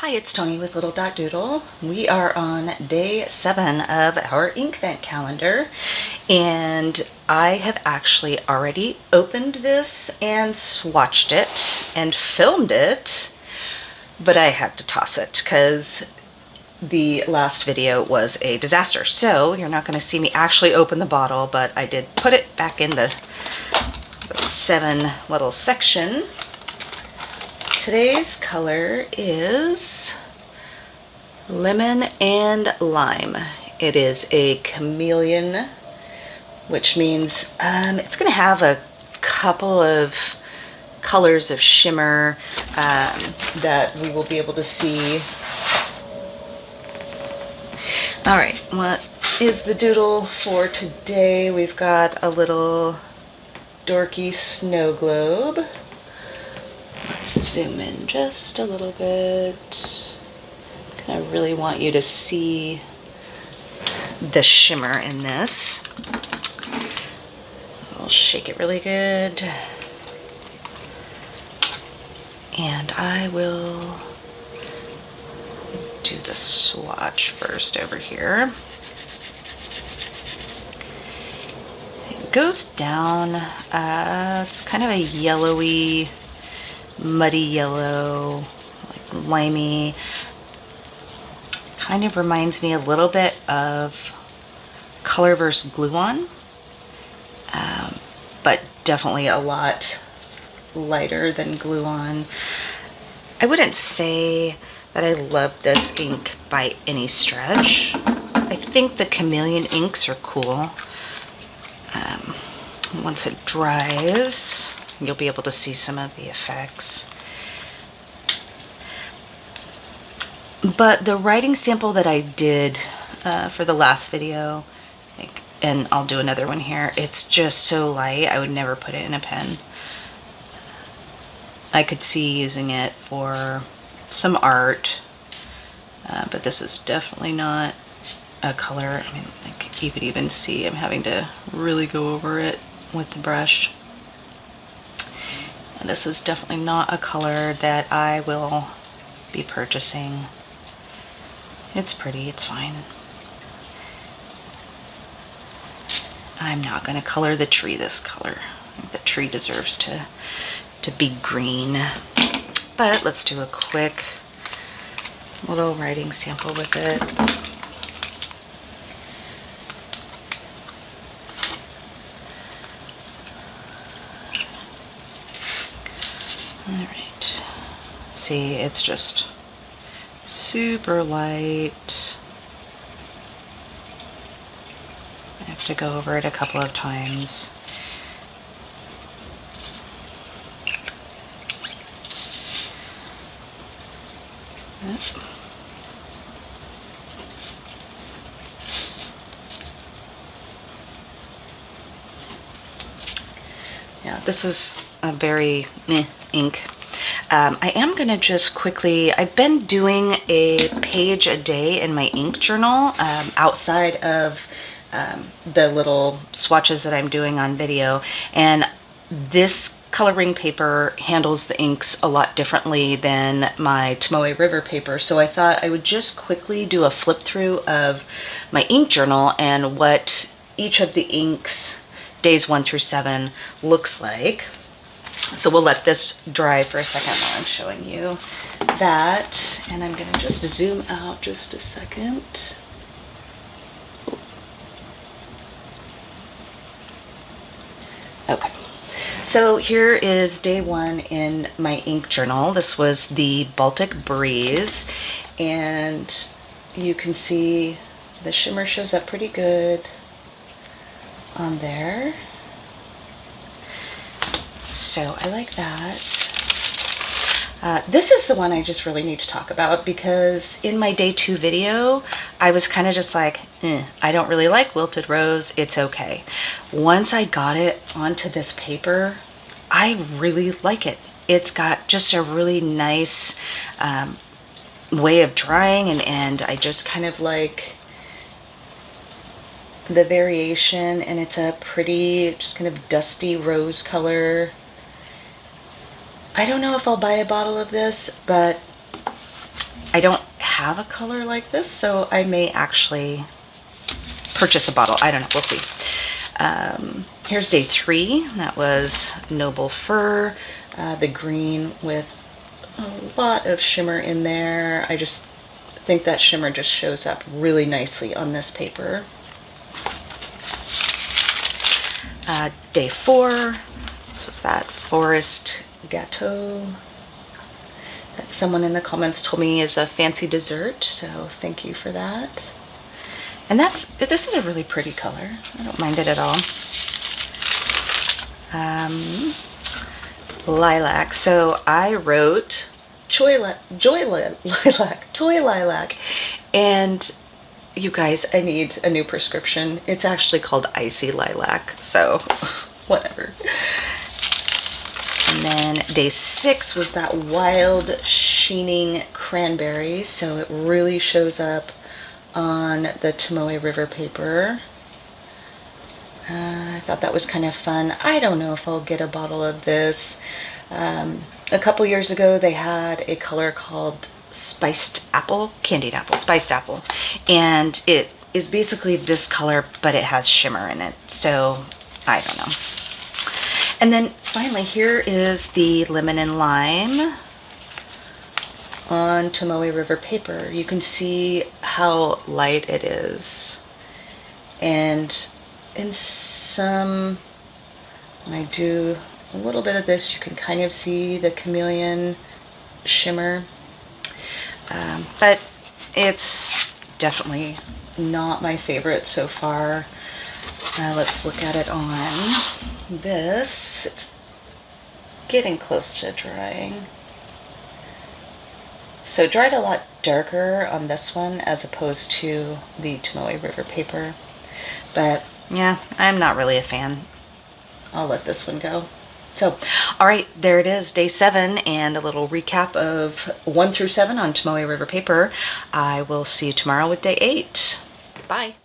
Hi, it's Tony with lidl.doodle. We are on day 7 of our Inkvent calendar, and I have actually already opened this and swatched it and filmed it, but I had to toss it because the last video was a disaster. So you're not going to see me actually open the bottle, but I did put it back in the 7 little section. Today's color is lemon and lime. It is a chameleon, which means it's going to have a couple of colors of shimmer that we will be able to see. All right, what is the doodle for today? We've got a little dorky snow globe. Let's zoom in just a little bit. I really want you to see the shimmer in this. I'll shake it really good. And I will do the swatch first over here. It goes down, it's kind of a yellowy, muddy yellow, like limey. Kind of reminds me a little bit of Color vs. Glue On, but definitely a lot lighter than Glue On. I wouldn't say that I love this ink by any stretch. I think the chameleon inks are cool. Once it dries, you'll be able to see some of the effects. But the writing sample that I did for the last video, and I'll do another one here, it's just so light, I would never put it in a pen. I could see using it for some art, but this is definitely not a color. I mean, like, you could even see I'm having to really go over it with the brush. And this is definitely not a color that I will be purchasing. It's pretty, it's fine. I'm not going to color the tree this color. I think the tree deserves to be green. But let's do a quick little writing sample with it. Alright. See, it's just super light. I have to go over it a couple of times. Yeah, this is a very ink. I am going to just quickly, I've been doing a page a day in my ink journal outside of the little swatches that I'm doing on video, and this coloring paper handles the inks a lot differently than my Tomoe River paper, so I thought I would just quickly do a flip through of my ink journal and what each of the inks days 1 through 7 looks like. So we'll let this dry for a second while I'm showing you that, and I'm going to just zoom out just a second. Okay, so here is day 1 in my ink journal. This was the Baltic Breeze, and you can see the shimmer shows up pretty good on there. So I like that. This is the one I just really need to talk about, because in my day 2 video, I was kind of just like, I don't really like Wilted Rose, it's okay. Once I got it onto this paper, I really like it. It's got just a really nice way of drying, and I just kind of like the variation, and it's a pretty, just kind of dusty rose color. I don't know if I'll buy a bottle of this, but I don't have a color like this, so I may actually purchase a bottle. I don't know. We'll see. Here's day 3. That was Noble Fur, the green with a lot of shimmer in there. I just think that shimmer just shows up really nicely on this paper. Day 4, this was that Forest Gâteau that someone in the comments told me is a fancy dessert, so thank you for that. And this is a really pretty color. I don't mind it at all. Lilac. So I wrote Toy Lilac. And you guys, I need a new prescription. It's actually called Icy Lilac, so whatever. And then day 6 was that Wild Sheening Cranberry, so it really shows up on the Tomoe River paper. I thought that was kind of fun. I don't know if I'll get a bottle of this. A couple years ago they had a color called Spiced Apple, Candied Apple, Spiced Apple, and it is basically this color, but it has shimmer in it, so I don't know. And then finally, here is the Lemon and Lime on Tomoe River paper. You can see how light it is, and in some, when I do a little bit of this, you can kind of see the chameleon shimmer, but it's definitely not my favorite so far. Let's look at it on this. It's getting close to drying. So dried a lot darker on this one as opposed to the Tomoe River paper, but yeah, I'm not really a fan. I'll let this one go. So, all right, there it is, day 7, and a little recap of 1 through 7 on Tomoe River paper. I will see you tomorrow with day 8. Bye.